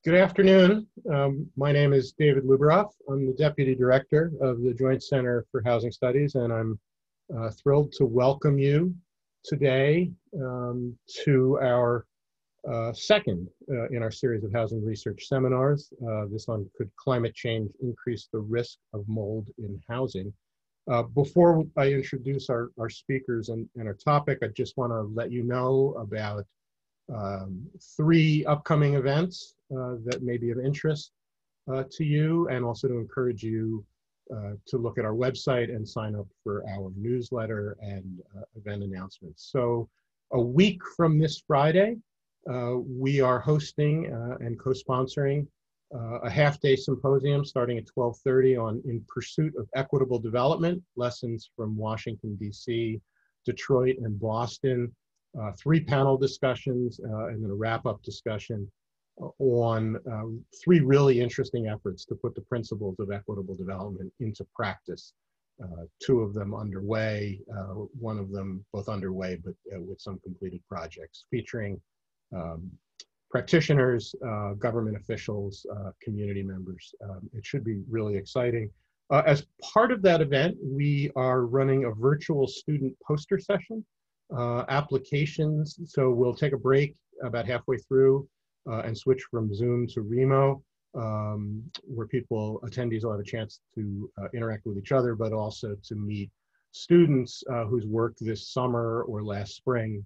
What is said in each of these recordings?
Good afternoon. My name is David Luberoff. I'm the Deputy Director of the Joint Center for Housing Studies, and I'm thrilled to welcome you today to our second in our series of housing research seminars. This one, could climate change increase the risk of mold in housing? Before I introduce our speakers and our topic, I just want to let you know about three upcoming events that may be of interest to you, and also to encourage you to look at our website and sign up for our newsletter and event announcements. So a week from this Friday, we are hosting and co-sponsoring a half-day symposium starting at 12:30 on In Pursuit of Equitable Development, Lessons from Washington, D.C., Detroit, and Boston. Three panel discussions and then a wrap-up discussion on three really interesting efforts to put the principles of equitable development into practice. Two of them underway, one of them both underway but with some completed projects, featuring practitioners, government officials, community members. It should be really exciting. As part of that event, we are running a virtual student poster session. Applications, so we'll take a break about halfway through and switch from Zoom to Remo, where attendees will have a chance to interact with each other, but also to meet students whose work this summer or last spring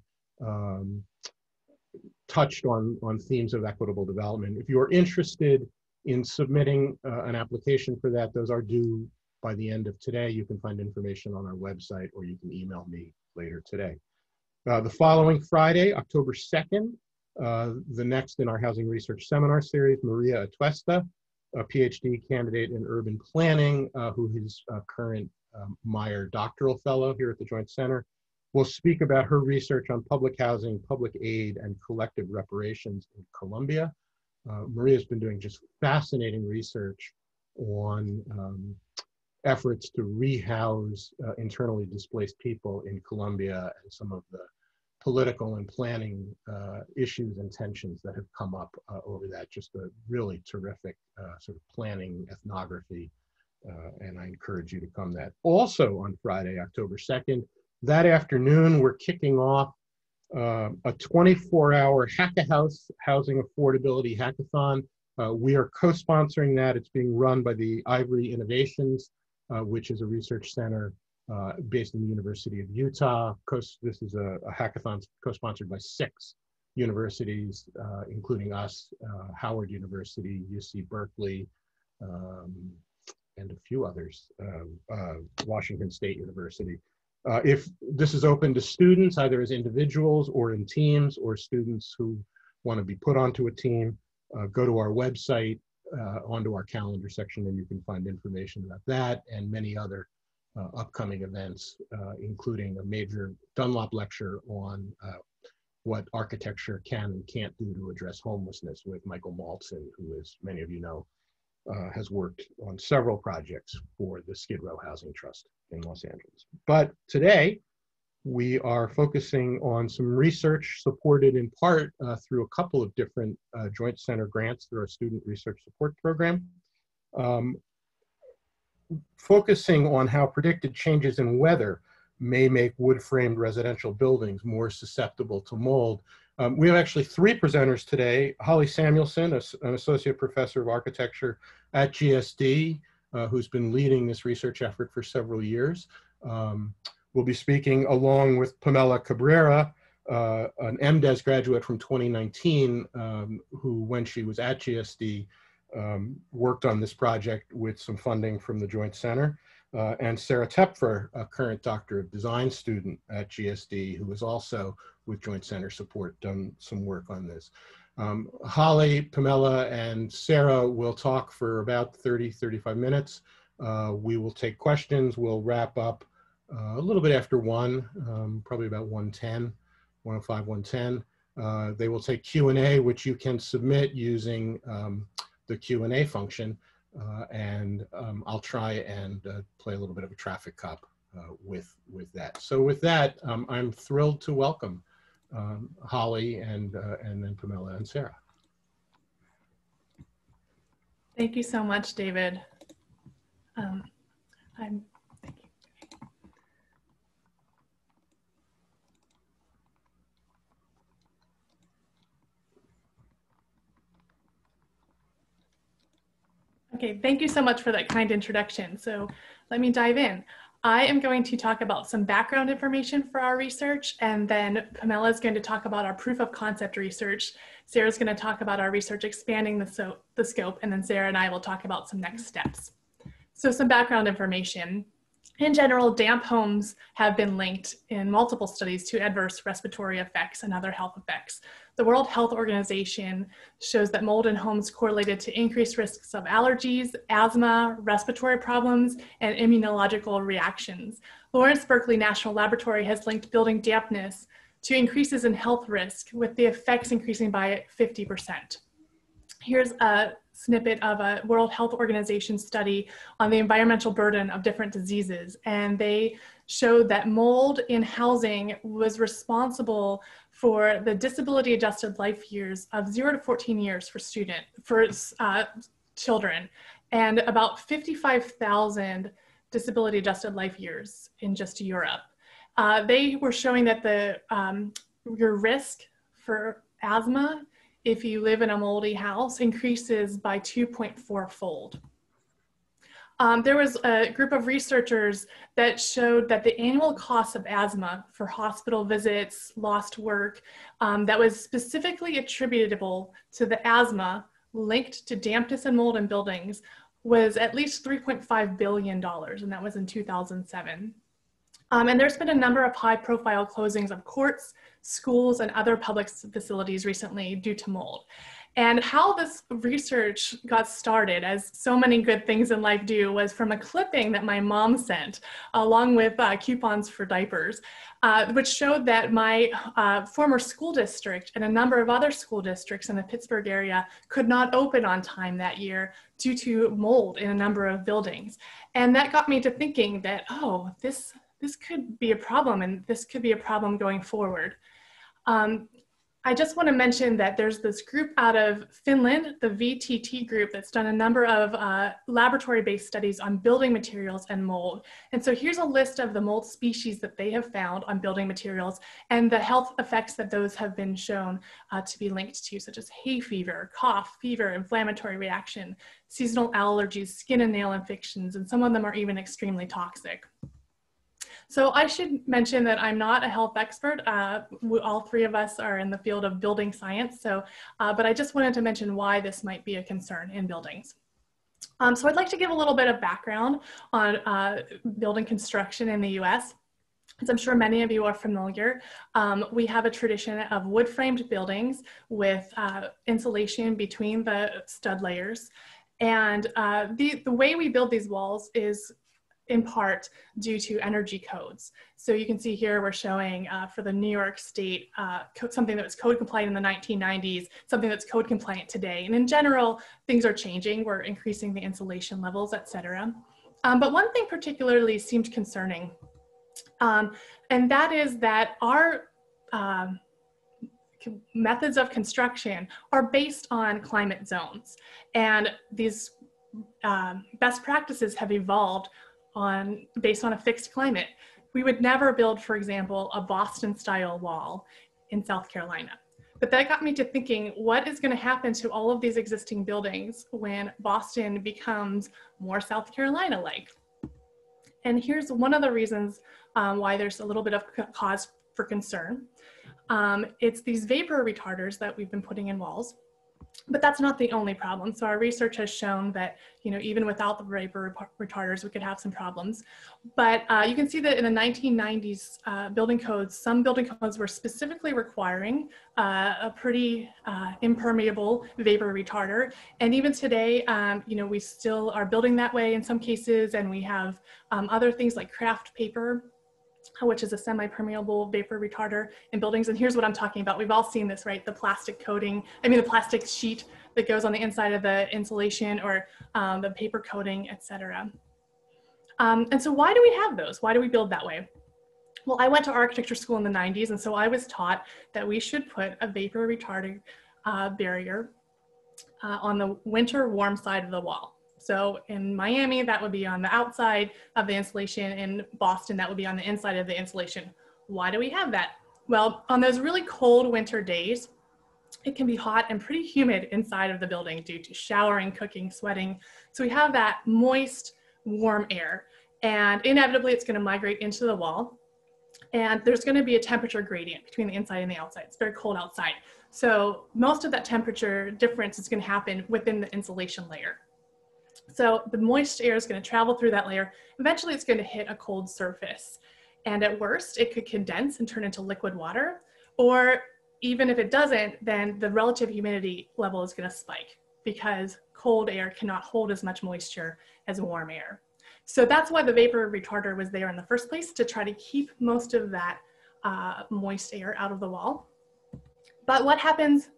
touched on themes of equitable development. If you're interested in submitting an application for that, those are due by the end of today. You can find information on our website, or you can email me later today. The following Friday, October 2nd, the next in our housing research seminar series, Maria Atuesta, a PhD candidate in urban planning, who is a current Meyer doctoral fellow here at the Joint Center, will speak about her research on public housing, public aid, and collective reparations in Colombia. Maria's been doing just fascinating research on efforts to rehouse internally displaced people in Colombia, and some of the political and planning issues and tensions that have come up over that. Just a really terrific sort of planning ethnography, and I encourage you to come that. Also on Friday, October 2nd, that afternoon, we're kicking off a 24-hour Hack-A-House Housing Affordability Hackathon. We are co-sponsoring that. It's being run by the Ivory Innovations, which is a research center based in the University of Utah. This is a hackathon co-sponsored by 6 universities, including us, Howard University, UC Berkeley, and a few others, Washington State University. If this is open to students, either as individuals or in teams, or students who want to be put onto a team, go to our website, onto our calendar section, and you can find information about that and many other upcoming events, including a major Dunlop lecture on what architecture can and can't do to address homelessness with Michael Maltzin, who, as many of you know, has worked on several projects for the Skid Row Housing Trust in Los Angeles. But today, we are focusing on some research supported in part through a couple of different Joint Center grants through our Student Research Support Program, focusing on how predicted changes in weather may make wood-framed residential buildings more susceptible to mold. We have actually 3 presenters today. Holly Samuelson, an associate professor of architecture at GSD, who's been leading this research effort for several years. Will be speaking along with Pamela Cabrera, an MDes graduate from 2019, who, when she was at GSD, worked on this project with some funding from the Joint Center. And Sara Tepfer, a current Doctor of Design student at GSD, who is also with Joint Center support, done some work on this. Holly, Pamela, and Sara will talk for about 30-35 minutes. We will take questions. We'll wrap up a little bit after 1, probably about 1:10, 1:05, 1:10. They will take Q&A, which you can submit using the Q&A function. And I'll try and play a little bit of a traffic cop with that. So with that, I'm thrilled to welcome Holly and then Pamela and Sara. Thank you so much, David. Thank you. Okay, thank you so much for that kind introduction. So let me dive in. I am going to talk about some background information for our research, and then Pamela is going to talk about our proof of concept research. Sarah's going to talk about our research expanding the scope, and then Sarah and I will talk about some next steps. So some background information. In general, damp homes have been linked in multiple studies to adverse respiratory effects and other health effects. The World Health Organization shows that mold in homes correlated to increased risks of allergies, asthma, respiratory problems, and immunological reactions. Lawrence Berkeley National Laboratory has linked building dampness to increases in health risk, with the effects increasing by 50%. Here's a snippet of a World Health Organization study on the environmental burden of different diseases. And they showed that mold in housing was responsible for the disability adjusted life years of 0 to 14 years for children, and about 55,000 disability adjusted life years in just Europe. They were showing that your risk for asthma if you live in a moldy house increases by 2.4-fold. There was a group of researchers that showed that the annual cost of asthma for hospital visits, lost work, that was specifically attributable to the asthma linked to dampness and mold in buildings was at least $3.5 billion, and that was in 2007. And there's been a number of high-profile closings of courts, schools, and other public facilities recently due to mold. And how this research got started, as so many good things in life do, was from a clipping that my mom sent, along with coupons for diapers, which showed that my former school district and a number of other school districts in the Pittsburgh area could not open on time that year due to mold in a number of buildings. And that got me to thinking that, oh, this could be a problem, and this could be a problem going forward. I just want to mention that there's this group out of Finland, the VTT group, that's done a number of laboratory-based studies on building materials and mold. And so here's a list of the mold species that they have found on building materials and the health effects that those have been shown to be linked to, such as hay fever, cough, fever, inflammatory reaction, seasonal allergies, skin and nail infections, and some of them are even extremely toxic. So I should mention that I'm not a health expert. All three of us are in the field of building science. So, but I just wanted to mention why this might be a concern in buildings. So I'd like to give a little bit of background on building construction in the US. As I'm sure many of you are familiar, we have a tradition of wood-framed buildings with insulation between the stud layers. And the way we build these walls is in part due to energy codes. So you can see here we're showing for the New York State, something that was code compliant in the 1990s, something that's code compliant today. And in general, things are changing. We're increasing the insulation levels, et cetera. But one thing particularly seemed concerning, and that is that our methods of construction are based on climate zones. And these best practices have evolved based on a fixed climate. We would never build, for example, a Boston-style wall in South Carolina. But that got me to thinking, what is going to happen to all of these existing buildings when Boston becomes more South Carolina-like? And here's one of the reasons why there's a little bit of cause for concern. It's these vapor retarders that we've been putting in walls. But that's not the only problem. So our research has shown that, even without the vapor retarders, we could have some problems. But you can see that in the 1990s building codes, some building codes were specifically requiring a pretty impermeable vapor retarder. And even today, we still are building that way in some cases. And we have other things like craft paper, which is a semi-permeable vapor retarder in buildings. And here's what I'm talking about. We've all seen this, right? The plastic coating, the plastic sheet that goes on the inside of the insulation, or the paper coating, et cetera. And so why do we have those? Why do we build that way? Well, I went to architecture school in the 90s, and so I was taught that we should put a vapor retarding barrier on the winter warm side of the wall. So in Miami, that would be on the outside of the insulation. In Boston, that would be on the inside of the insulation. Why do we have that? Well, on those really cold winter days, it can be hot and pretty humid inside of the building due to showering, cooking, sweating. So we have that moist, warm air, and inevitably it's going to migrate into the wall. And there's going to be a temperature gradient between the inside and the outside. It's very cold outside. So most of that temperature difference is going to happen within the insulation layer. So the moist air is going to travel through that layer. Eventually it's going to hit a cold surface. And at worst, it could condense and turn into liquid water. Or even if it doesn't, then the relative humidity level is going to spike because cold air cannot hold as much moisture as warm air. So that's why the vapor retarder was there in the first place, to try to keep most of that moist air out of the wall. But what happens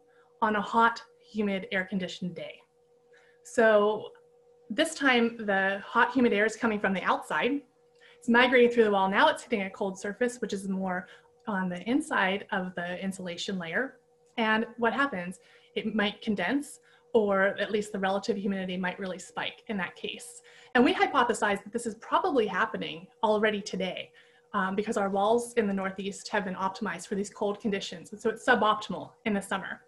on a hot, humid, air-conditioned day? So this time, the hot, humid air is coming from the outside. It's migrating through the wall. Now it's hitting a cold surface, which is more on the inside of the insulation layer. And what happens? It might condense, or at least the relative humidity might really spike in that case. And we hypothesize that this is probably happening already today because our walls in the Northeast have been optimized for these cold conditions. And so it's suboptimal in the summer.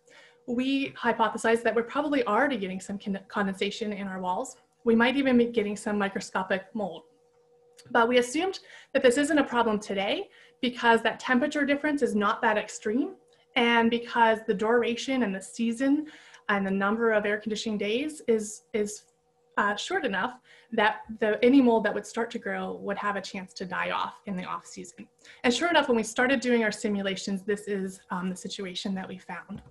We hypothesize that we're probably already getting some condensation in our walls. We might even be getting some microscopic mold. But we assumed that this isn't a problem today because that temperature difference is not that extreme, and because the duration and the season and the number of air conditioning days is short enough that any mold that would start to grow would have a chance to die off in the off season. And sure enough, when we started doing our simulations, this is the situation that we found.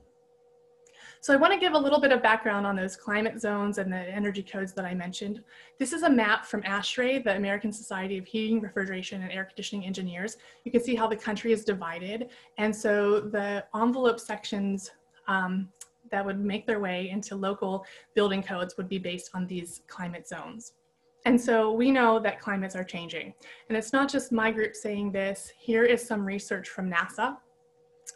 So I want to give a little bit of background on those climate zones and the energy codes that I mentioned. This is a map from ASHRAE, the American Society of Heating, Refrigeration, and Air Conditioning Engineers. You can see how the country is divided. And so the envelope sections that would make their way into local building codes would be based on these climate zones. And so we know that climates are changing. And it's not just my group saying this. Here is some research from NASA.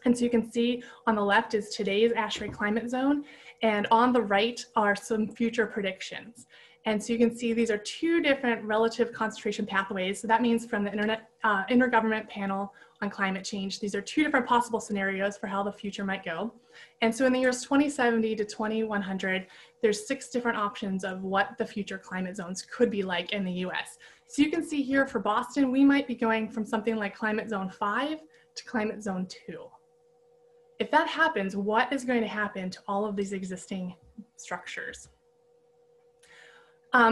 And so you can see on the left is today's ASHRAE climate zone, and on the right are some future predictions. And so you can see these are two different relative concentration pathways. So that means from the Intergovernment Panel on Climate Change, these are two different possible scenarios for how the future might go. And so in the years 2070 to 2100, there's 6 different options of what the future climate zones could be like in the US. So you can see here for Boston, we might be going from something like climate zone 5 to climate zone 2. If that happens, what is going to happen to all of these existing structures?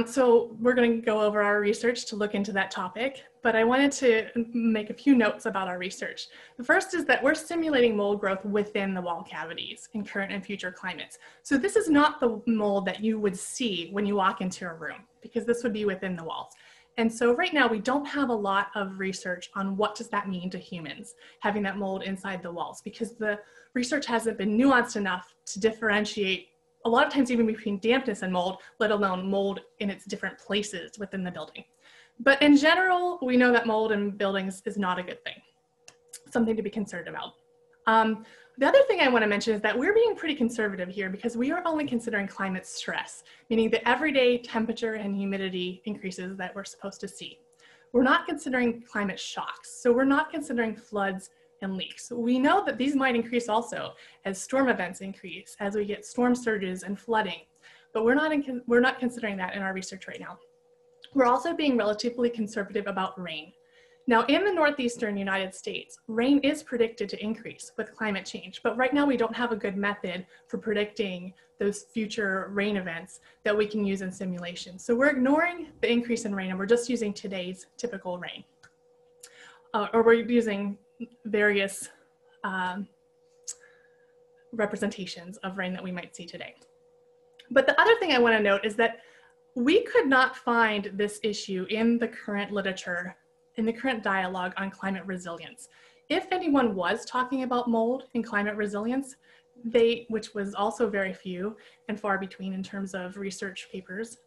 So we're going to go over our research to look into that topic, but I wanted to make a few notes about our research. The first is that we're simulating mold growth within the wall cavities in current and future climates. So this is not the mold that you would see when you walk into a room, because this would be within the walls. And so right now we don't have a lot of research on what does that mean to humans, having that mold inside the walls, because the research hasn't been nuanced enough to differentiate a lot of times even between dampness and mold, let alone mold in its different places within the building. But in general, we know that mold in buildings is not a good thing, something to be concerned about. The other thing I want to mention is that we're being pretty conservative here because we are only considering climate stress, meaning the everyday temperature and humidity increases that we're supposed to see. We're not considering climate shocks, so we're not considering floods and leaks. We know that these might increase also as storm events increase, as we get storm surges and flooding, but we're not considering that in our research right now. We're also being relatively conservative about rain. Now, in the northeastern United States, rain is predicted to increase with climate change, but right now we don't have a good method for predicting those future rain events that we can use in simulation. So we're ignoring the increase in rain and we're just using today's typical rain. Or we're using various representations of rain that we might see today. But the other thing I want to note is that we could not find this issue in the current literature, in the current dialogue on climate resilience. If anyone was talking about mold and climate resilience, which was also very few and far between in terms of research papers,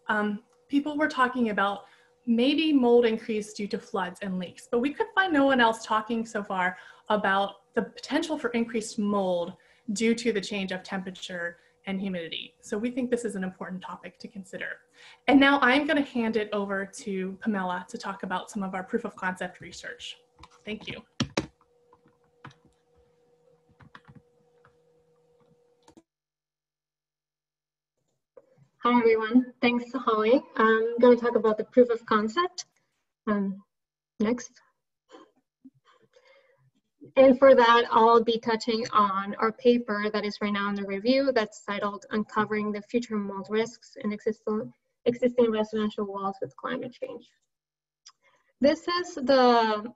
people were talking about maybe mold increase due to floods and leaks, but we could find no one else talking so far about the potential for increased mold due to the change of temperature and humidity. So we think this is an important topic to consider. And now I'm going to hand it over to Pamela to talk about some of our proof of concept research. Thank you. Hi, everyone. Thanks, Holly. I'm going to talk about the proof of concept. Next. And for that, I'll be touching on our paper that is right now under review that's titled Uncovering the Future Mold Risks in Existing Residential Walls with Climate Change. This is the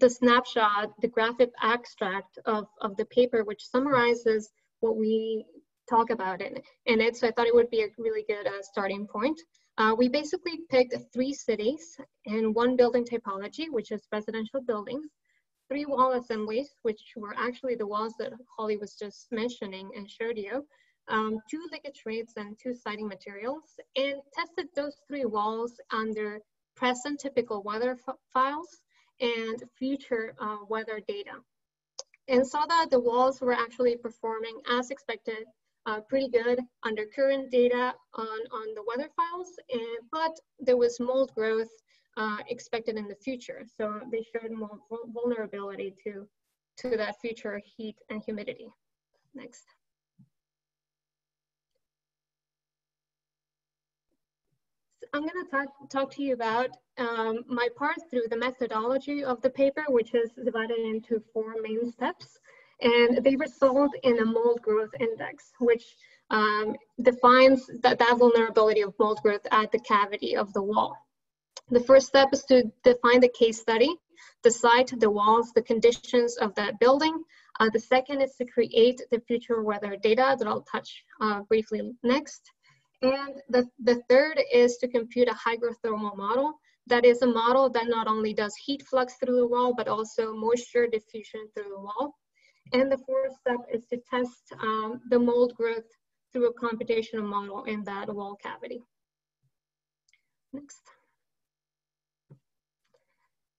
snapshot, the graphic abstract of the paper, which summarizes what we talk about in it. So I thought it would be a really good starting point. We basically picked 3 cities and 1 building typology, which is residential buildings, 3 wall assemblies, which were actually the walls that Holly was just mentioning and showed you, 2 leakage rates and 2 siding materials, and tested those 3 walls under present typical weather files and future weather data. And saw that the walls were actually performing as expected, pretty good under current data on the weather files, but there was mold growth expected in the future. So they showed more vulnerability to that future heat and humidity. Next. So I'm gonna talk to you about my part through the methodology of the paper, which is divided into 4 main steps. And they result in a mold growth index, which defines that vulnerability of mold growth at the cavity of the wall. The first step is to define the case study, the site, the walls, the conditions of that building. The second is to create the future weather data that I'll touch briefly next. And the third is to compute a hygrothermal model. That is a model that not only does heat flux through the wall, but also moisture diffusion through the wall. And the 4th step is to test the mold growth through a computational model in that wall cavity. Next.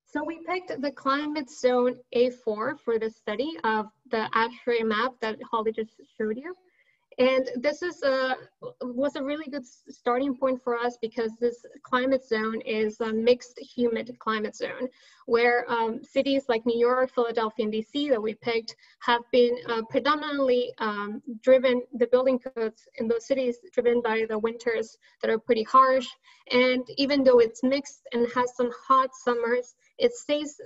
So we picked the climate zone A4 for the study of the ASHRAE map that Holly just showed you. And this was a really good starting point for us because this climate zone is a mixed humid climate zone where cities like New York, Philadelphia, and DC that we picked have been predominantly driven, the building codes in those cities driven by the winters that are pretty harsh. And even though it's mixed and has some hot summers, it stays,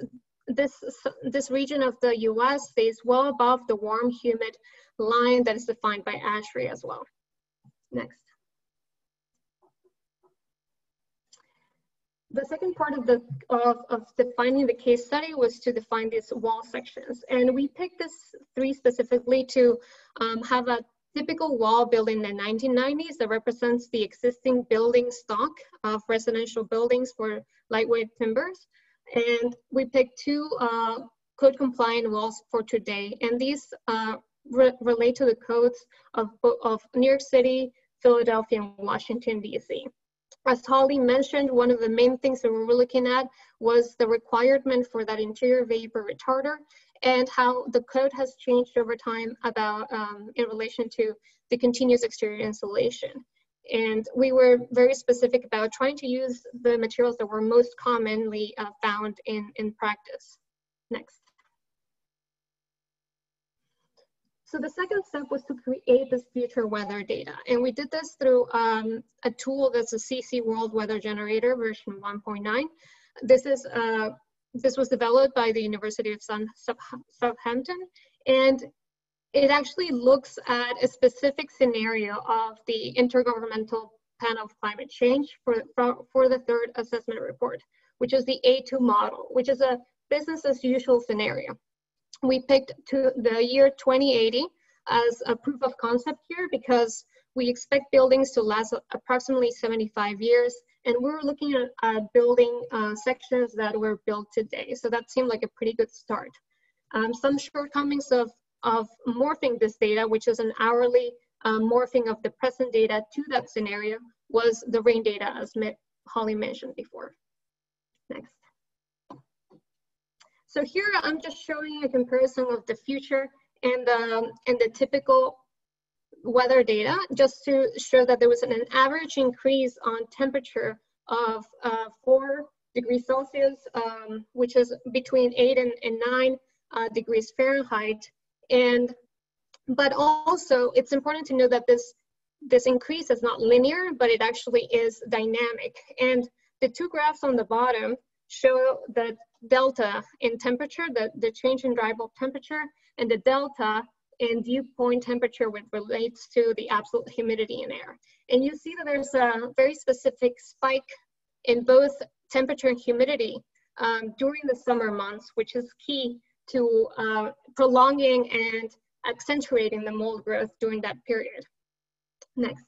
this region of the US stays well above the warm, humid line that is defined by ASHRAE as well. Next. The second part of defining the case study was to define these wall sections. And we picked this 3 specifically to have a typical wall built in the 1990s that represents the existing building stock of residential buildings for lightweight timbers. And we picked 2 code compliant walls for today. And these relate to the codes of New York City, Philadelphia, and Washington, DC. As Holly mentioned, one of the main things that we were looking at was the requirement for that interior vapor retarder and how the code has changed over time about in relation to the continuous exterior insulation. And we were very specific about trying to use the materials that were most commonly found in practice. Next. So the second step was to create this future weather data. And we did this through a tool that's a CC World Weather Generator version 1.9. This was developed by the University of Southampton. And it actually looks at a specific scenario of the Intergovernmental Panel of Climate Change for the 3rd assessment report, which is the A2 model, which is a business as usual scenario. We picked to the year 2080 as a proof of concept here because we expect buildings to last approximately 75 years. And we were looking at building sections that were built today. So that seemed like a pretty good start. Some shortcomings of morphing this data, which is an hourly morphing of the present data to that scenario, was the rain data as Holly mentioned before. Next. So here I'm just showing a comparison of the future and the typical weather data just to show that there was an average increase on temperature of 4 degrees Celsius, which is between 8 and 9 degrees Fahrenheit. But also it's important to know that this increase is not linear, but it actually is dynamic. And the two graphs on the bottom show the delta in temperature, the change in dry bulb temperature, and the delta in dew point temperature, which relates to the absolute humidity in air. And you see that there's a very specific spike in both temperature and humidity during the summer months, which is key to prolonging and accentuating the mold growth during that period. Next.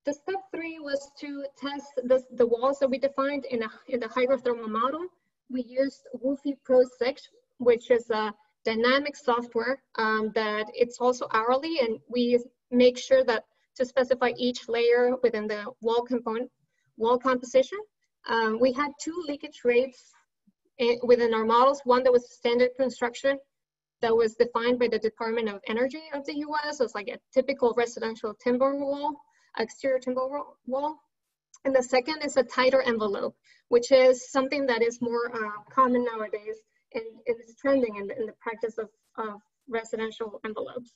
The step 3 was to test the walls that we defined in the hygrothermal model. We used Woofy Pro 6, which is a dynamic software that it's also hourly, and we make sure that to specify each layer within the wall composition. We had 2 leakage rates within our models, one that was standard construction that was defined by the Department of Energy of the US. It's like a typical residential timber wall, exterior timber wall. And the second is a tighter envelope, which is something that is more common nowadays and is trending in the practice of residential envelopes.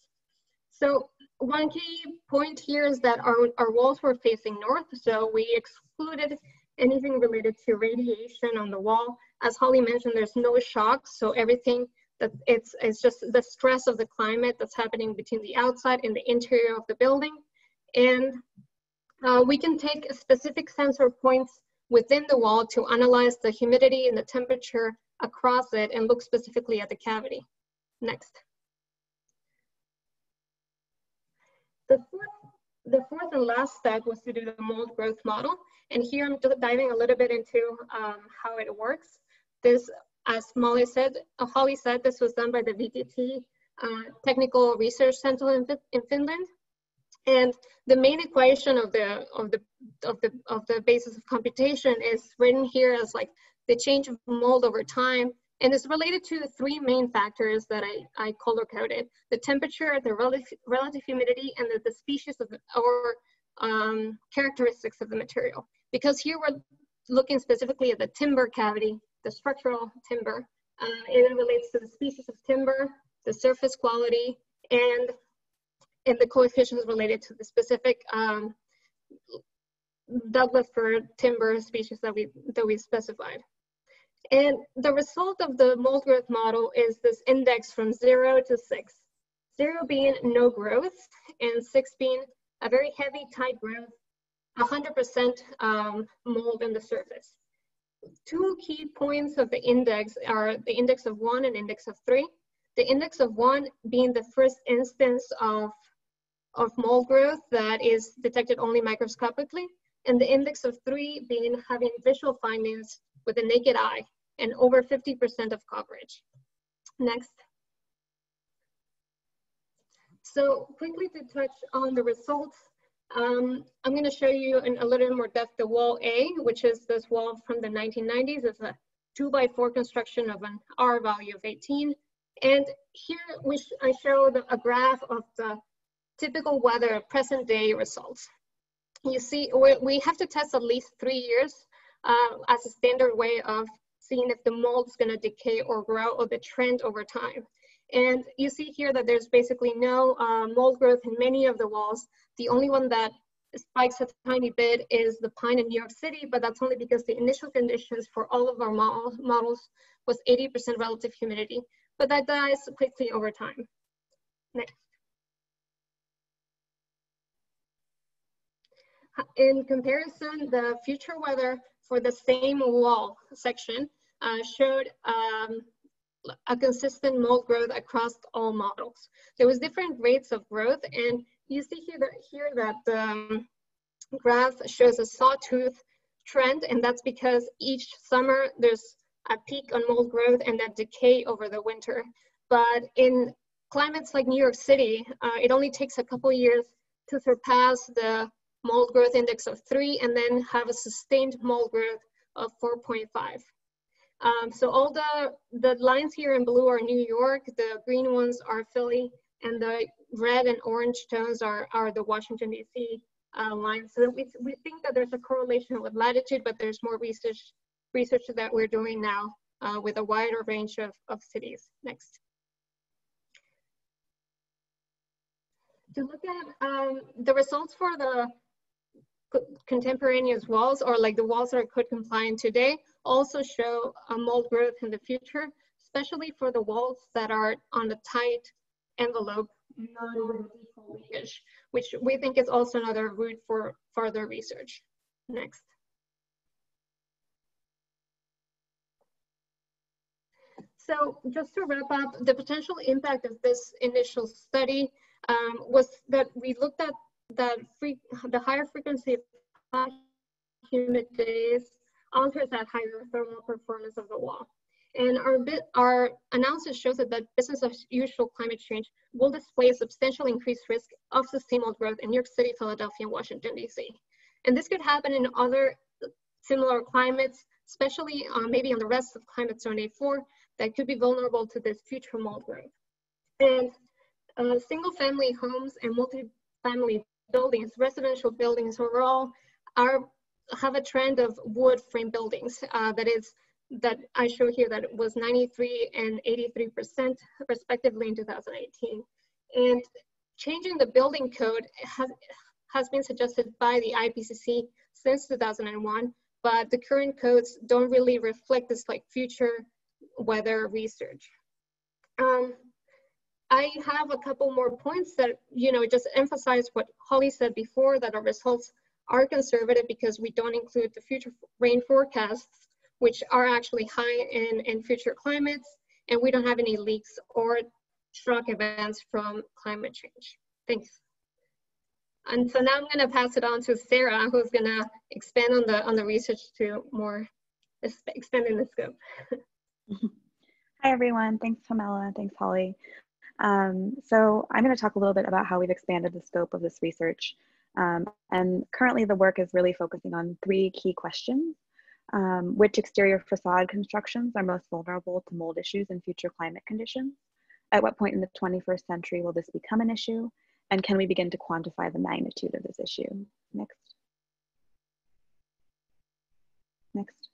So one key point here is that our walls were facing north, so we excluded anything related to radiation on the wall. As Holly mentioned, there's no shocks, so everything that it's just the stress of the climate that's happening between the outside and the interior of the building. And we can take specific sensor points within the wall to analyze the humidity and the temperature across it and look specifically at the cavity. Next. The fourth and last step was to do the mold growth model. And here I'm diving a little bit into how it works. This, as Holly said, this was done by the VTT Technical Research Center in Finland. And the main equation of the basis of computation is written here as like the change of mold over time, and it's related to 3 main factors that I color coded: the temperature, the relative humidity, and the species of or characteristics of the material. Because here we're looking specifically at the timber cavity, the structural timber, and it relates to the species of timber, the surface quality, and the coefficients related to the specific Douglas fir timber species that we specified. And the result of the mold growth model is this index from 0 to 6. 0 being no growth, and 6 being a very heavy, tight growth, 100% mold in the surface. 2 key points of the index are the index of 1 and index of 3. The index of 1 being the first instance of mold growth that is detected only microscopically, and the index of 3 being having visual findings with the naked eye and over 50% of coverage. Next. So quickly to touch on the results, I'm going to show you in a little more depth the wall A, which is this wall from the 1990s. It's a 2x4 construction of an R value of 18. And here I show a graph of the typical weather present day results. You see, we have to test at least 3 years as a standard way of seeing if the mold is going to decay or grow, or the trend over time. And you see here that there's basically no mold growth in many of the walls. The only one that spikes a tiny bit is the pine in New York City, but that's only because the initial conditions for all of our models was 80% relative humidity, but that dies quickly over time. Next. In comparison, the future weather for the same wall section showed a consistent mold growth across all models. There was different rates of growth, and you see here that the graph shows a sawtooth trend, and that's because each summer there's a peak on mold growth and that decay over the winter. But in climates like New York City, it only takes a couple years to surpass the mold growth index of 3 and then have a sustained mold growth of 4.5. So all the lines here in blue are New York, the green ones are Philly, and the red and orange tones are the Washington, D.C. Lines. So we think that there's a correlation with latitude, but there's more research that we're doing now with a wider range of cities. Next. To look at the results for the contemporaneous walls, or like the walls that are code compliant today, also show a mold growth in the future, especially for the walls that are on a tight envelope, non-default leakage, which we think is also another route for further research. Next. So just to wrap up, the potential impact of this initial study was that we looked at the higher frequency of hot, humid days alters that hygrothermal performance of the wall. And our analysis shows that business as usual climate change will display a substantial increased risk of sustainable growth in New York City, Philadelphia, and Washington, D.C. And this could happen in other similar climates, especially maybe on the rest of climate zone A4, that could be vulnerable to this future mold growth. And single family homes and multi-family buildings, residential buildings overall, have a trend of wood frame buildings that I show here that was 93 and 83% respectively in 2018. And changing the building code has been suggested by the IPCC since 2001, but the current codes don't really reflect this like future weather research. I have a couple more points that, just emphasize what Holly said before, that our results are conservative because we don't include the future rain forecasts, which are actually high in future climates, and we don't have any leaks or shock events from climate change. Thanks. And so now I'm going to pass it on to Sarah, who's going to expand on the research to more expanding the scope. Hi, everyone. Thanks, Pamela. Thanks, Holly. So I'm going to talk a little bit about how we've expanded the scope of this research. And currently the work is really focusing on 3 key questions. Which exterior facade constructions are most vulnerable to mold issues in future climate conditions? At what point in the 21st century will this become an issue? And can we begin to quantify the magnitude of this issue? Next. Next.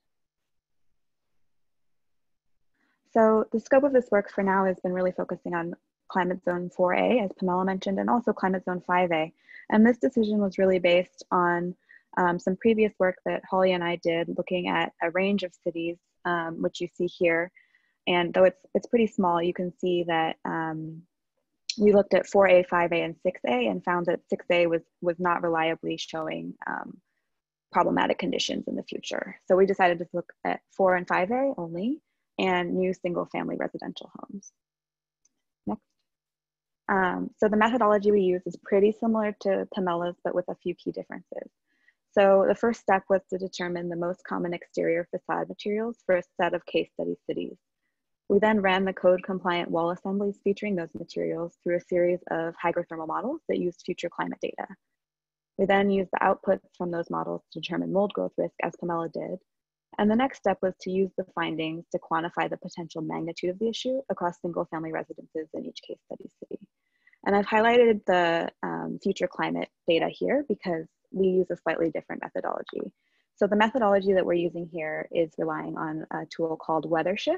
So the scope of this work for now has been really focusing on climate zone 4A, as Pamela mentioned, and also climate zone 5A. And this decision was really based on some previous work that Holly and I did looking at a range of cities, which you see here. And though it's pretty small, you can see that we looked at 4A, 5A, and 6A and found that 6A was not reliably showing problematic conditions in the future. So we decided to look at 4 and 5A only and new single family residential homes. Next. So the methodology we use is pretty similar to Pamela's, but with a few key differences. So the first step was to determine the most common exterior facade materials for a set of case study cities. We then ran the code compliant wall assemblies featuring those materials through a series of hygrothermal models that used future climate data. We then used the outputs from those models to determine mold growth risk, as Pamela did. And the next step was to use the findings to quantify the potential magnitude of the issue across single family residences in each case study city. And I've highlighted the future climate data here because we use a slightly different methodology. So the methodology that we're using here is relying on a tool called WeatherShift.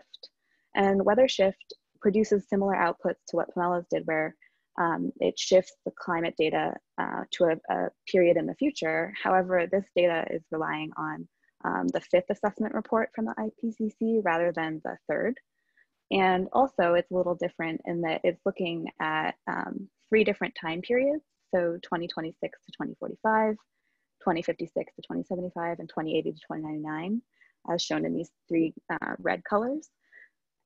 And WeatherShift produces similar outputs to what Pamela's did, where it shifts the climate data to a period in the future. However, this data is relying on the 5th assessment report from the IPCC rather than the 3rd. And also it's a little different in that it's looking at 3 different time periods. So 2026 to 2045, 2056 to 2075, and 2080 to 2099, as shown in these 3 red colors.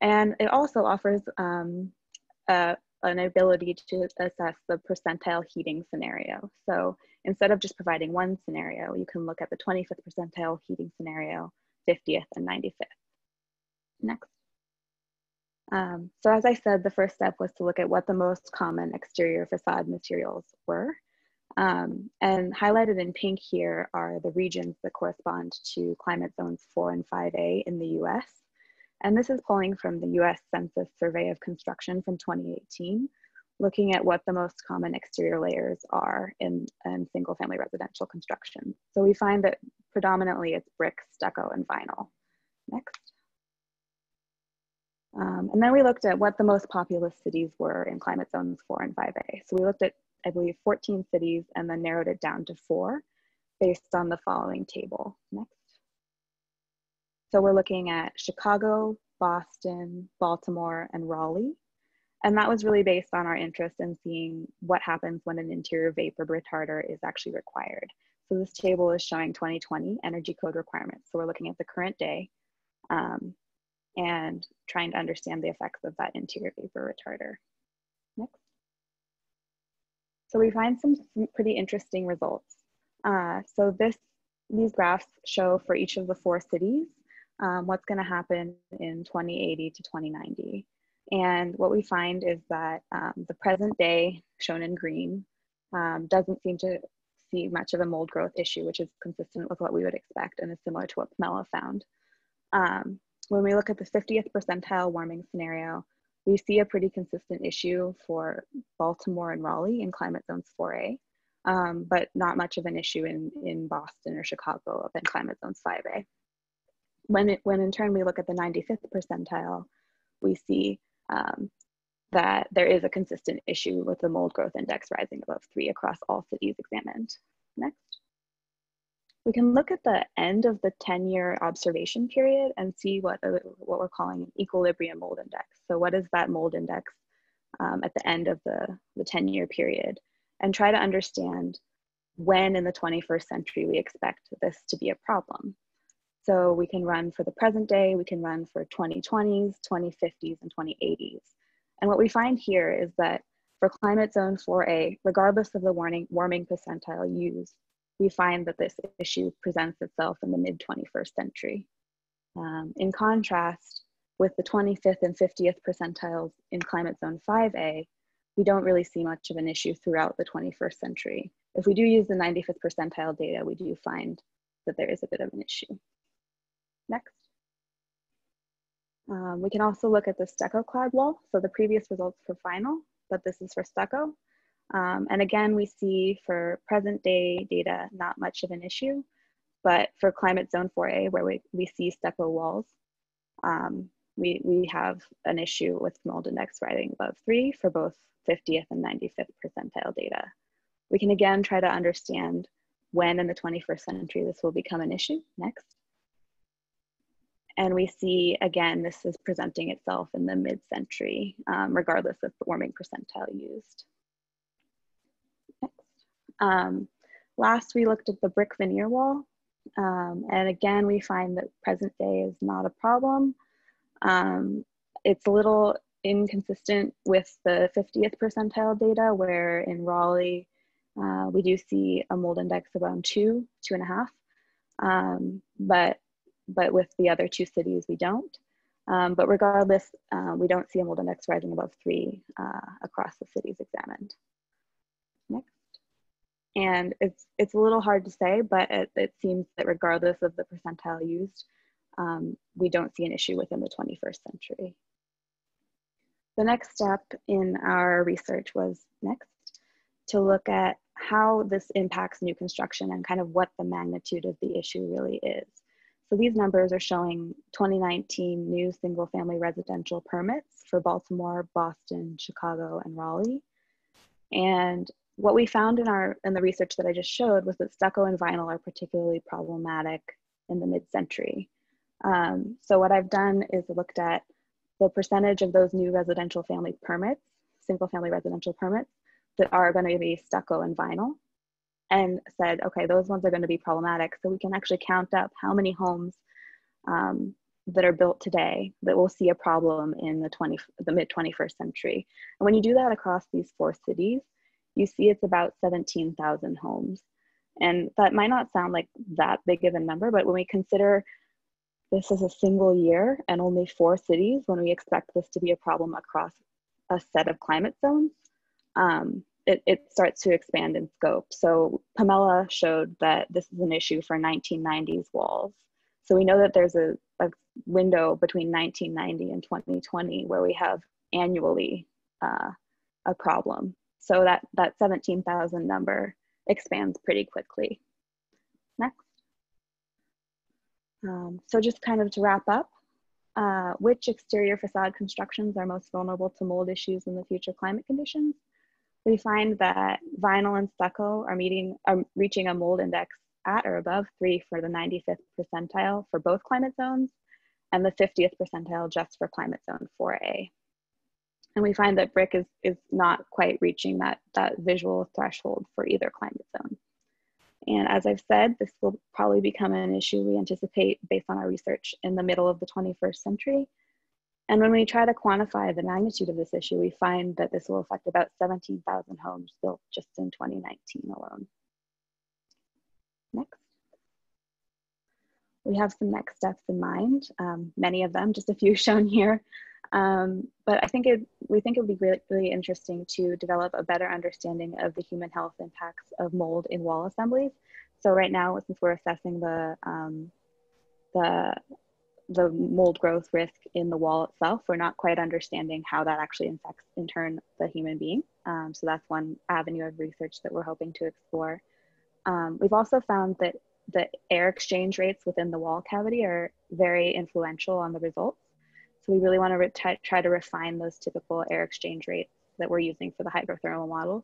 And it also offers an ability to assess the percentile heating scenario. So instead of just providing one scenario, you can look at the 25th percentile heating scenario, 50th, and 95th. Next. So as I said, the first step was to look at what the most common exterior facade materials were. And highlighted in pink here are the regions that correspond to climate zones 4 and 5A in the US. And this is pulling from the US Census Survey of Construction from 2018, looking at what the most common exterior layers are in single family residential construction. So we find that predominantly it's brick, stucco, and vinyl. Next. And then we looked at what the most populous cities were in climate zones 4 and 5A. So we looked at, I believe, 14 cities and then narrowed it down to 4 based on the following table. Next. So we're looking at Chicago, Boston, Baltimore, and Raleigh. And that was really based on our interest in seeing what happens when an interior vapor retarder is actually required. So this table is showing 2020 energy code requirements. So we're looking at the current day and trying to understand the effects of that interior vapor retarder. Next. So we find some pretty interesting results. So these graphs show for each of the 4 cities what's going to happen in 2080 to 2090. And what we find is that the present day, shown in green, doesn't seem to see much of a mold growth issue, which is consistent with what we would expect and is similar to what Pamela found. When we look at the 50th percentile warming scenario, we see a pretty consistent issue for Baltimore and Raleigh in climate zones 4A, but not much of an issue in Boston or Chicago in climate zones 5A. When in turn we look at the 95th percentile, we see that there is a consistent issue with the mold growth index rising above 3 across all cities examined. Next. We can look at the end of the 10-year observation period and see what we're calling an equilibrium mold index. So what is that mold index at the end of the 10-year period, and try to understand when in the 21st century we expect this to be a problem. So we can run for the present day, we can run for 2020s, 2050s, and 2080s. And what we find here is that for climate zone 4A, regardless of the warming percentile used, we find that this issue presents itself in the mid-21st century. In contrast, with the 25th and 50th percentiles in climate zone 5A, we don't really see much of an issue throughout the 21st century. If we do use the 95th percentile data, we do find that there is a bit of an issue. Next. We can also look at the stucco clad wall. So the previous results for vinyl, but this is for stucco. And again, we see for present day data, not much of an issue, but for climate zone 4A, where we see stucco walls, we have an issue with mold index rising above 3 for both 50th and 95th percentile data. We can again try to understand when in the 21st century this will become an issue. Next. And we see, again, this is presenting itself in the mid-century, regardless of the warming percentile used. Next. Last, we looked at the brick veneer wall. And again, we find that present day is not a problem. It's a little inconsistent with the 50th percentile data, where in Raleigh, we do see a mold index around 2, 2.5. But with the other 2 cities, we don't. But regardless, we don't see a mold index rising above 3 across the cities examined. Next. And it's a little hard to say, but it seems that regardless of the percentile used, we don't see an issue within the 21st century. The next step in our research was next to look at how this impacts new construction and kind of what the magnitude of the issue really is. So these numbers are showing 2019 new single family residential permits for Baltimore, Boston, Chicago, and Raleigh. And what we found in the research that I just showed was that stucco and vinyl are particularly problematic in the mid-century. So what I've done is looked at the percentage of those new residential family permits, single family residential permits, that are going to be stucco and vinyl, and said, okay, those ones are going to be problematic. So we can actually count up how many homes that are built today that will see a problem in the mid-21st century. And when you do that across these 4 cities, you see it's about 17,000 homes. And that might not sound like that big of a number, but when we consider this is a single year and only 4 cities, when we expect this to be a problem across a set of climate zones, it starts to expand in scope. So Pamela showed that this is an issue for 1990s walls. So we know that there's a window between 1990 and 2020 where we have annually a problem. So that 17,000 number expands pretty quickly. Next. So just kind of to wrap up, which exterior facade constructions are most vulnerable to mold issues in the future climate conditions? We find that vinyl and stucco are reaching a mold index at or above 3 for the 95th percentile for both climate zones, and the 50th percentile just for climate zone 4A. And we find that brick is not quite reaching that visual threshold for either climate zone. And as I've said, this will probably become an issue we anticipate based on our research in the middle of the 21st century. And when we try to quantify the magnitude of this issue, we find that this will affect about 17,000 homes built just in 2019 alone. Next. We have some next steps in mind, many of them, just a few shown here. But we think it would be really, really interesting to develop a better understanding of the human health impacts of mold in wall assemblies. So right now, since we're assessing the mold growth risk in the wall itself, we're not quite understanding how that actually infects, in turn, the human being. So that's one avenue of research that we're hoping to explore. We've also found that the air exchange rates within the wall cavity are very influential on the results. So we really want to try to refine those typical air exchange rates that we're using for the hygrothermal models.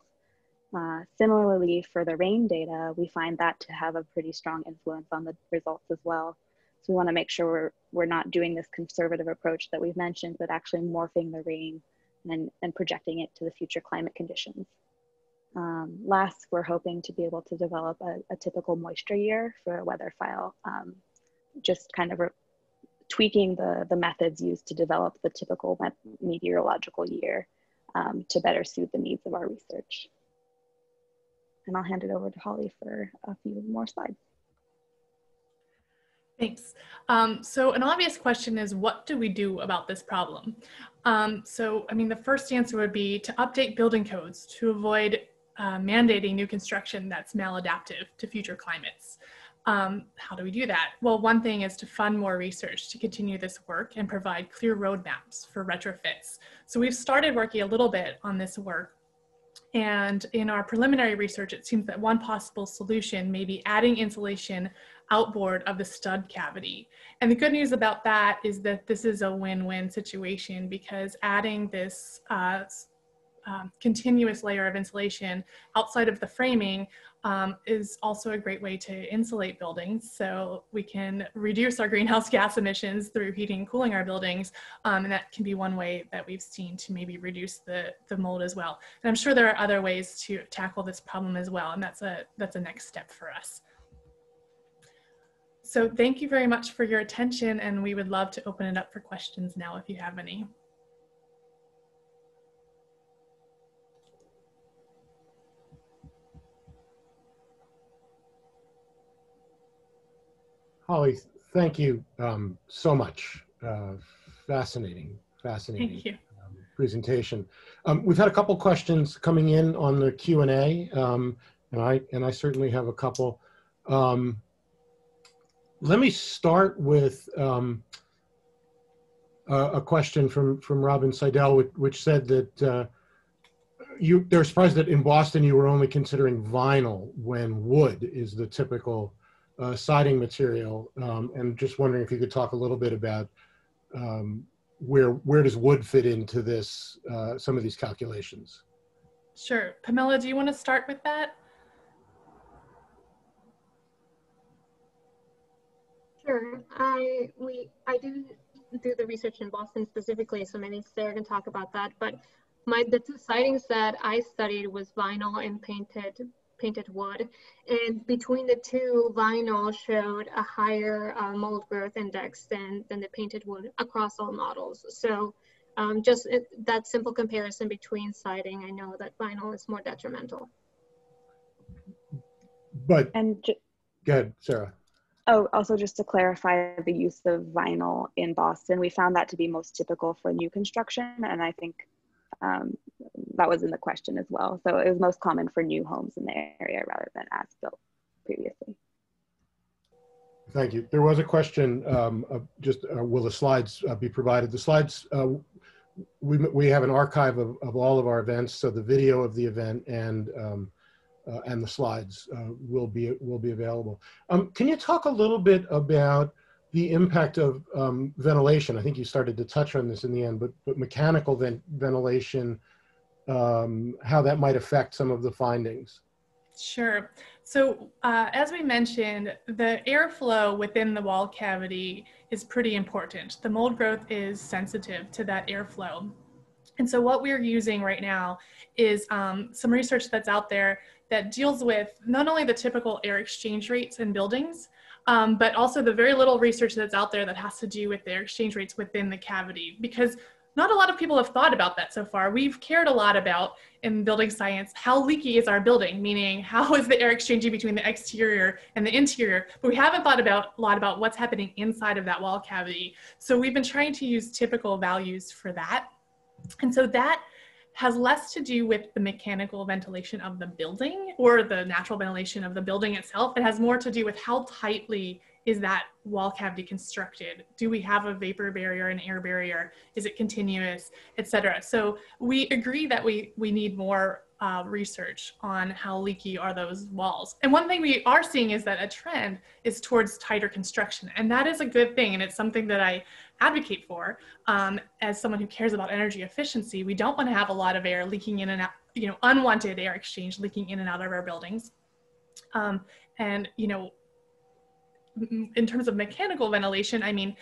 Similarly, for the rain data, we find that to have a pretty strong influence on the results as well. So we want to make sure we're not doing this conservative approach that we've mentioned, but actually morphing the rain and projecting it to the future climate conditions. Last, we're hoping to be able to develop a typical moisture year for a weather file, just kind of tweaking the methods used to develop the typical meteorological year to better suit the needs of our research. And I'll hand it over to Holly for a few more slides. Thanks. So an obvious question is, what do we do about this problem? The first answer would be to update building codes to avoid mandating new construction that's maladaptive to future climates. How do we do that? Well, one thing is to fund more research to continue this work and provide clear roadmaps for retrofits. So we've started working a little bit on this work. And in our preliminary research, it seems that one possible solution may be adding insulation outboard of the stud cavity. And the good news about that is that this is a win-win situation, because adding this continuous layer of insulation outside of the framing is also a great way to insulate buildings. So we can reduce our greenhouse gas emissions through heating and cooling our buildings. And that can be one way that we've seen to maybe reduce the mold as well. And I'm sure there are other ways to tackle this problem as well. And that's a next step for us. So thank you very much for your attention. And we would love to open it up for questions now if you have any. Holly, thank you so much. Fascinating Thank you. Presentation. We've had a couple questions coming in on the Q&A, and I certainly have a couple. Let me start with a question from Robin Seidel, which said that they're surprised that in Boston you were only considering vinyl when wood is the typical siding material, and just wondering if you could talk a little bit about where does wood fit into this, some of these calculations? Sure. Pamela, do you want to start with that? Sure. I do the research in Boston specifically, so maybe Sarah can talk about that. But the two sidings that I studied was vinyl and painted wood, and between the two, vinyl showed a higher mold growth index than the painted wood across all models. So just that simple comparison between siding, I know that vinyl is more detrimental. But go ahead, Sarah. Oh, also just to clarify the use of vinyl in Boston, we found that to be most typical for new construction, and I think that was in the question as well. So it was most common for new homes in the area rather than as built previously. Thank you. There was a question, will the slides be provided? The slides we have an archive of all of our events, so the video of the event and the slides will be available. Can you talk a little bit about the impact of ventilation? I think you started to touch on this in the end, but mechanical ventilation, how that might affect some of the findings. Sure. So as we mentioned, the airflow within the wall cavity is pretty important. The mold growth is sensitive to that airflow. And so what we're using right now is some research that's out there that deals with not only the typical air exchange rates in buildings, but also the very little research that's out there that has to do with the air exchange rates within the cavity, because not a lot of people have thought about that so far. We've cared a lot about, in building science, how leaky is our building, meaning how is the air exchanging between the exterior and the interior, but we haven't thought a lot about what's happening inside of that wall cavity. So we've been trying to use typical values for that. And so that has less to do with the mechanical ventilation of the building or the natural ventilation of the building itself. It has more to do with how tightly is that wall cavity constructed? Do we have a vapor barrier, an air barrier? Is it continuous, et cetera? So we agree that we need more research on how leaky are those walls. And one thing we are seeing is that a trend is towards tighter construction. And that is a good thing. And it's something that I advocate for as someone who cares about energy efficiency. We don't want to have a lot of air leaking in and out, unwanted air exchange leaking in and out of our buildings. In terms of mechanical ventilation, I mean,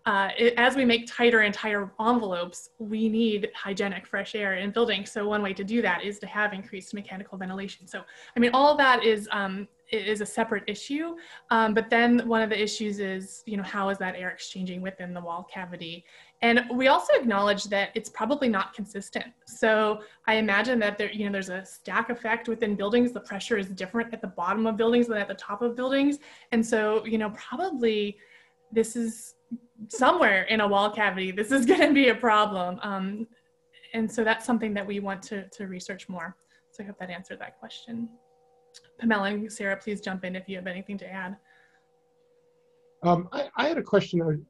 as we make tighter and tighter envelopes, we need hygienic fresh air in buildings. So one way to do that is to have increased mechanical ventilation. So, I mean, all of that is a separate issue. But then one of the issues is, how is that air exchanging within the wall cavity? And we also acknowledge that it's probably not consistent. So I imagine that there's a stack effect within buildings. The pressure is different at the bottom of buildings than at the top of buildings. And so, probably this is somewhere in a wall cavity, this is going to be a problem. And so that's something that we want to research more. So I hope that answered that question. Pamela and Sarah, please jump in if you have anything to add. I had a question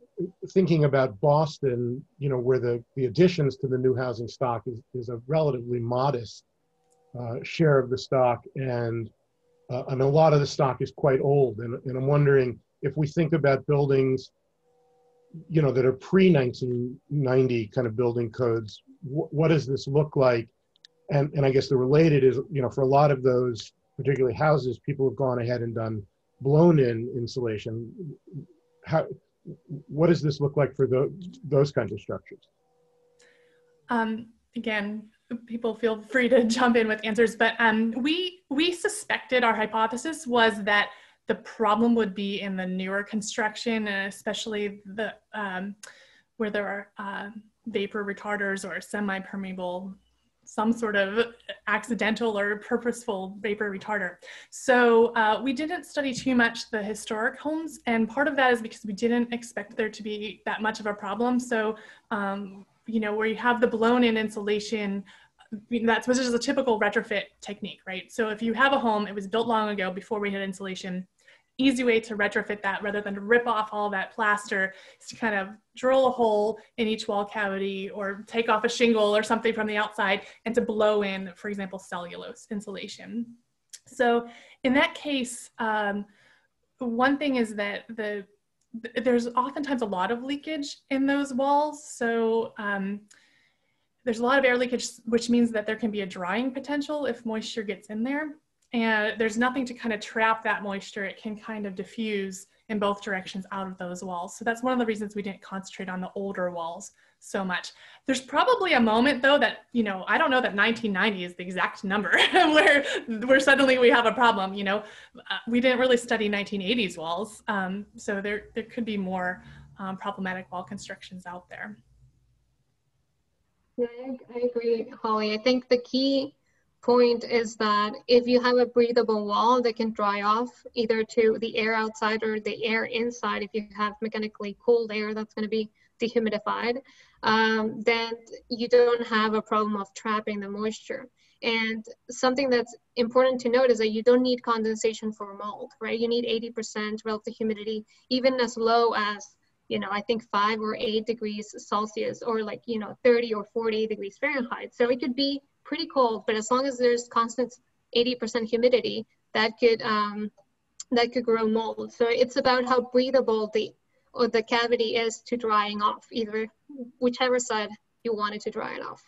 thinking about Boston, where the additions to the new housing stock is a relatively modest share of the stock, and a lot of the stock is quite old. And I'm wondering if we think about buildings, that are pre-1990 kind of building codes, what does this look like? And I guess the related is, for a lot of those, particularly houses, people have gone ahead and done blown-in insulation. What does this look like for those kinds of structures? Again, people feel free to jump in with answers, but we suspected, our hypothesis was that the problem would be in the newer construction, and especially the where there are vapor retarders or semi-permeable, some sort of accidental or purposeful vapor retarder. So we didn't study too much the historic homes, and part of that is because we didn't expect there to be that much of a problem. So, where you have the blown-in insulation, which is a typical retrofit technique, right? So if you have a home, it was built long ago before we had insulation, easy way to retrofit that rather than to rip off all that plaster is to kind of drill a hole in each wall cavity or take off a shingle or something from the outside and to blow in, for example, cellulose insulation. So in that case, one thing is that there's oftentimes a lot of leakage in those walls. So there's a lot of air leakage, which means that there can be a drying potential if moisture gets in there. And there's nothing to kind of trap that moisture. It can kind of diffuse in both directions out of those walls. So that's one of the reasons we didn't concentrate on the older walls so much. There's probably a moment though that, I don't know that 1990 is the exact number where suddenly we have a problem. We didn't really study 1980s walls. So there could be more problematic wall constructions out there. Yeah, I agree, Holly. I think the key point is that if you have a breathable wall that can dry off either to the air outside or the air inside, if you have mechanically cooled air that's going to be dehumidified, then you don't have a problem of trapping the moisture. And something that's important to note is that you don't need condensation for mold, right? You need 80% relative humidity, even as low as I think 5 or 8 degrees Celsius, or 30 or 40 degrees Fahrenheit. So it could be pretty cold, but as long as there's constant 80% humidity, that could grow mold. So it's about how breathable the cavity is to drying off, either whichever side you want it to dry it off.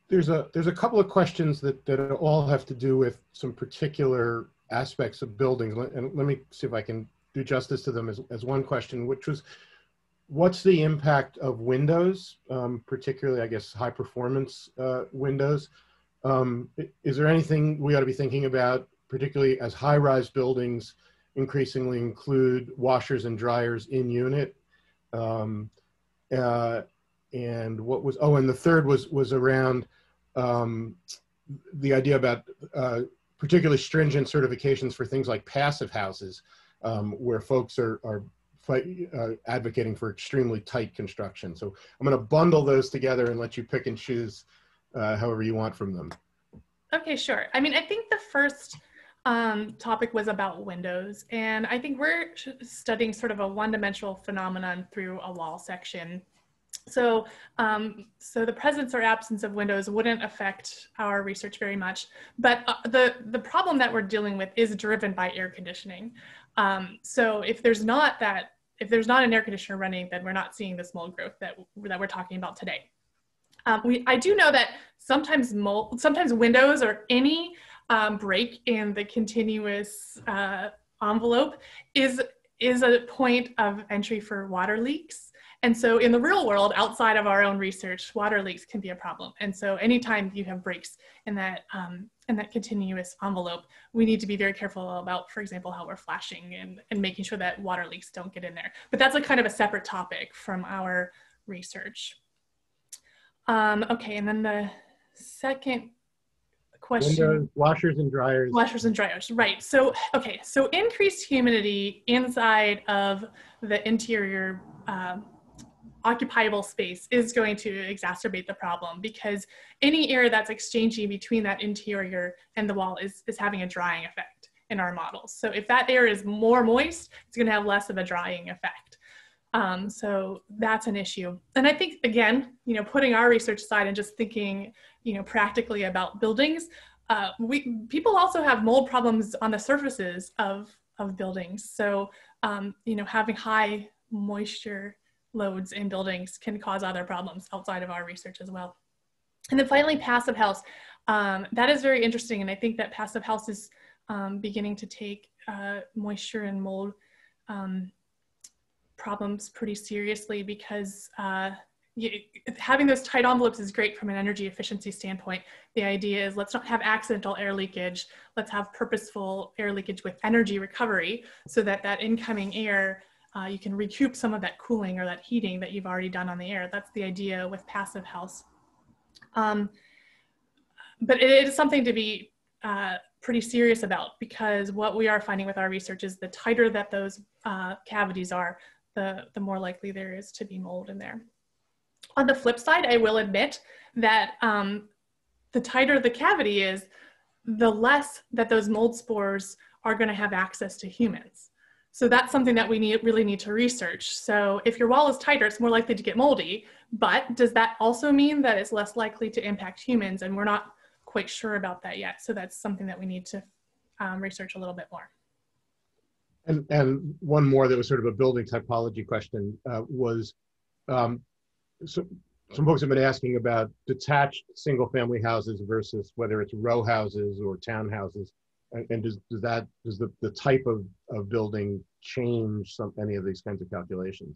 There's a couple of questions that all have to do with some particular aspects of buildings, and let me see if I can do justice to them as one question, which was, what's the impact of windows, particularly, I guess, high performance windows? Is there anything we ought to be thinking about, particularly as high-rise buildings increasingly include washers and dryers in unit? And what was, and the third was around the idea about particularly stringent certifications for things like passive houses, where folks are advocating for extremely tight construction. So I'm going to bundle those together and let you pick and choose however you want from them. Okay, sure. I mean, I think the first topic was about windows, and I think we're studying sort of a one-dimensional phenomenon through a wall section. So, so the presence or absence of windows wouldn't affect our research very much, but the problem that we're dealing with is driven by air conditioning. So if there's not an air conditioner running, then we're not seeing this mold growth that we're talking about today. I do know that sometimes windows or any break in the continuous envelope is a point of entry for water leaks. And so in the real world, outside of our own research, water leaks can be a problem. And so anytime you have breaks in that continuous envelope, we need to be very careful about, for example, how we're flashing and making sure that water leaks don't get in there. But that's a kind of a separate topic from our research. Okay, and then the second question. Windows, washers and dryers. Washers and dryers, right. So, okay, so increased humidity inside of the interior occupiable space is going to exacerbate the problem, because any air that's exchanging between that interior and the wall is having a drying effect in our models. So if that air is more moist, it's going to have less of a drying effect. So that's an issue. And I think, again, putting our research aside and just thinking, practically about buildings, people also have mold problems on the surfaces of buildings. So, having high moisture loads in buildings can cause other problems outside of our research as well. And then finally, passive house. That is very interesting. And I think that passive house is beginning to take moisture and mold problems pretty seriously, because having those tight envelopes is great from an energy efficiency standpoint. The idea is, let's not have accidental air leakage. Let's have purposeful air leakage with energy recovery, so that that incoming air, you can recoup some of that cooling or that heating that you've already done on the air. That's the idea with passive house. But it is something to be pretty serious about, because what we are finding with our research is the tighter that those cavities are, the more likely there is to be mold in there. On the flip side, I will admit that the tighter the cavity is, the less that those mold spores are going to have access to humans. So that's something that we really need to research. So if your wall is tighter, it's more likely to get moldy, but does that also mean that it's less likely to impact humans? And we're not quite sure about that yet. So that's something that we need to research a little bit more. And one more that was sort of a building typology question was, so some folks have been asking about detached single family houses versus whether it's row houses or townhouses. And does the type of building change any of these kinds of calculations?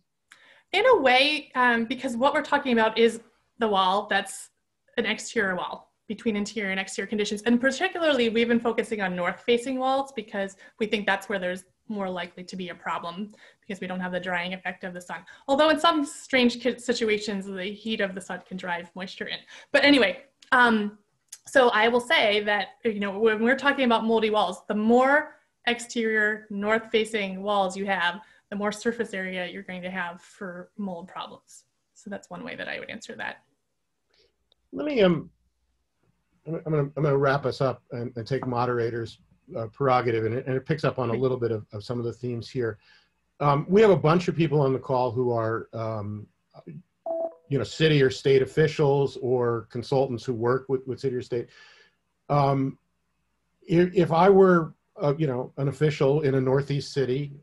In a way, because what we're talking about is the wall that's an exterior wall between interior and exterior conditions. And particularly, we've been focusing on north-facing walls because we think that's where there's more likely to be a problem, because we don't have the drying effect of the sun. Although in some strange situations, the heat of the sun can drive moisture in. But anyway, so I will say that, when we're talking about moldy walls, the more exterior north-facing walls you have, the more surface area you're going to have for mold problems. So that's one way that I would answer that. Let me, I'm gonna wrap us up and take moderators' prerogative, and it picks up on a little bit of some of the themes here. We have a bunch of people on the call who are, city or state officials or consultants who work with city or state. If I were, an official in a Northeast city,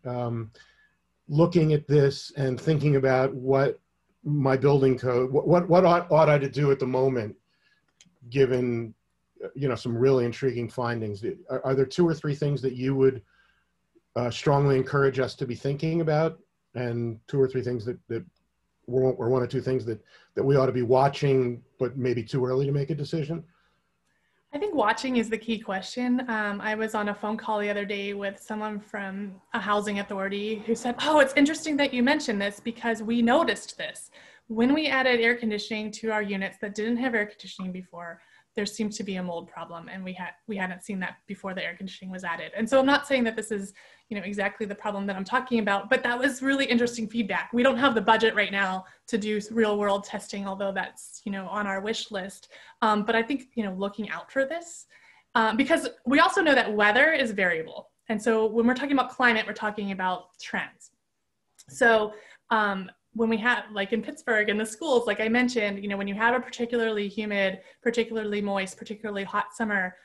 looking at this and thinking about what my building code, what ought I to do at the moment, given, some really intriguing findings, are there 2 or 3 things that you would strongly encourage us to be thinking about, and 2 or 3 things that or 1 or 2 things that we ought to be watching, but maybe too early to make a decision? I think watching is the key question. I was on a phone call the other day with someone from a housing authority who said, oh, it's interesting that you mentioned this because we noticed this. When we added air conditioning to our units that didn't have air conditioning before, there seemed to be a mold problem, and we hadn't seen that before the air conditioning was added. And so I'm not saying that this is, exactly the problem that I'm talking about, but that was really interesting feedback. We don't have the budget right now to do real world testing, although that's, on our wish list. But I think, looking out for this, because we also know that weather is variable. And so when we're talking about climate, we're talking about trends. So when we have, like in Pittsburgh in the schools, like I mentioned, when you have a particularly humid, particularly moist, particularly hot summer,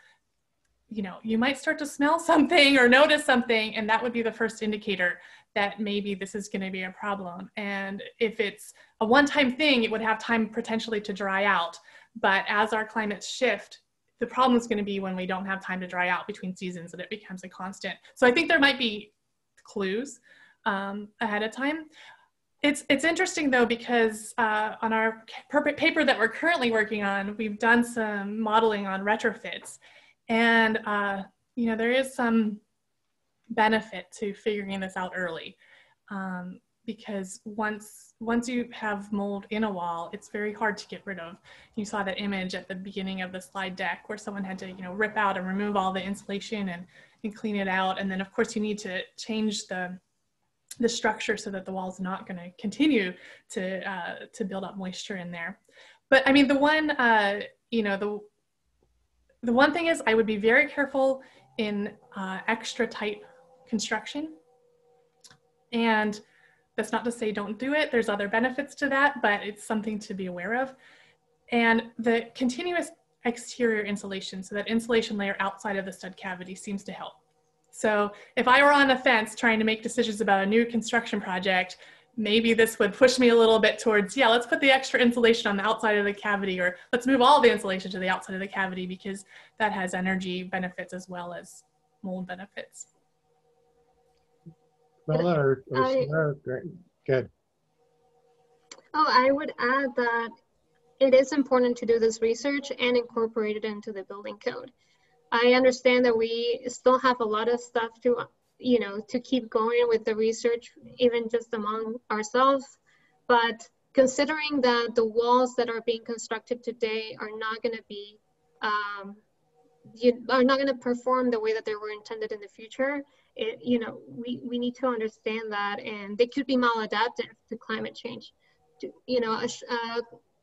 you might start to smell something or notice something, and that would be the first indicator that maybe this is going to be a problem. And if it's a one-time thing, it would have time potentially to dry out. But as our climates shift, the problem is going to be when we don't have time to dry out between seasons and it becomes a constant. So I think there might be clues ahead of time. It's interesting though, because on our paper that we're currently working on, we've done some modeling on retrofits. And, there is some benefit to figuring this out early, because once you have mold in a wall, it's very hard to get rid of. You saw that image at the beginning of the slide deck where someone had to, rip out and remove all the insulation and clean it out. And then of course you need to change the structure so that the wall's not going to continue to build up moisture in there. But I mean, the one thing is I would be very careful in extra tight construction. And that's not to say don't do it. There's other benefits to that, but it's something to be aware of. And the continuous exterior insulation, so that insulation layer outside of the stud cavity, seems to help. So if I were on the fence trying to make decisions about a new construction project, maybe this would push me a little bit towards, yeah, let's put the extra insulation on the outside of the cavity, or let's move all the insulation to the outside of the cavity, because that has energy benefits as well as mold benefits. Pamela or Sara, good. Oh, I would add that it is important to do this research and incorporate it into the building code. I understand that we still have a lot of stuff to keep going with the research, even just among ourselves. But considering that the walls that are being constructed today are not going to be, are not going to perform the way that they were intended in the future, we need to understand that, and they could be maladaptive to climate change.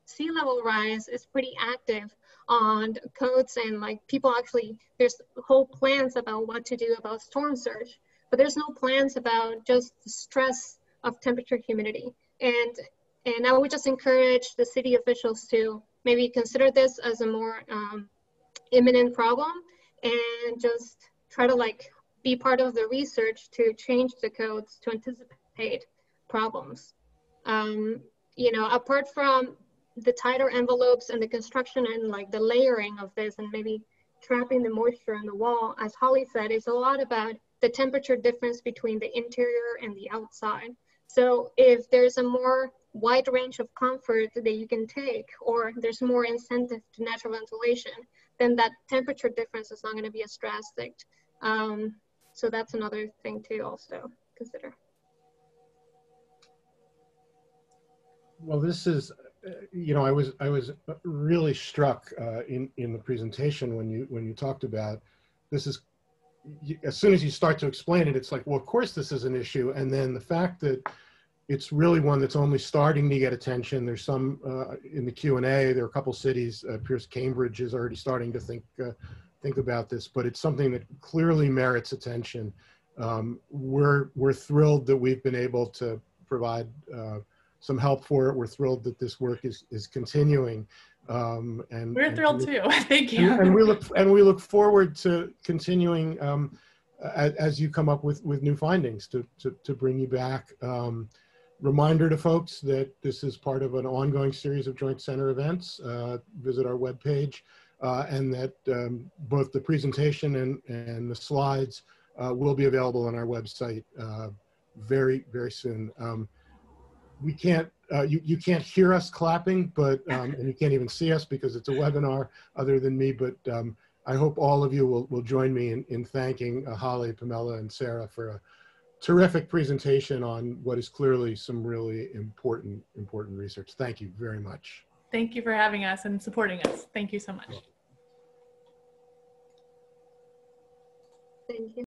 Sea level rise is pretty active on codes, and like people actually, there's whole plans about what to do about storm surge, but there's no plans about just the stress of temperature humidity. And I would just encourage the city officials to maybe consider this as a more imminent problem, and just try to be part of the research to change the codes to anticipate problems. Apart from the tighter envelopes and the construction and the layering of this, and maybe trapping the moisture in the wall, as Holly said, is a lot about the temperature difference between the interior and the outside. So if there's a more wide range of comfort that you can take, or there's more incentive to natural ventilation, then that temperature difference is not going to be as drastic. So that's another thing to also consider. Well, this is, I was really struck in the presentation when you talked about this. Is as soon as you start to explain it, it's like, well, of course this is an issue, and then the fact that it's really one that's only starting to get attention. There's some in the Q&A. There are a couple cities. Pierce Cambridge is already starting to think about this, but it's something that clearly merits attention. We're thrilled that we've been able to provide some help for it. We're thrilled that this work is continuing. And we're thrilled too. Thank you. And we look forward to continuing as you come up with new findings to bring you back. Reminder to folks that this is part of an ongoing series of Joint Center events. Visit our webpage, and that both the presentation and the slides will be available on our website very, very soon. We can't, you can't hear us clapping, but, and you can't even see us because it's a webinar other than me, but I hope all of you will join me in thanking Holly, Pamela, and Sarah for a terrific presentation on what is clearly some really important research. Thank you very much. Thank you for having us and supporting us. Thank you so much. Thank you.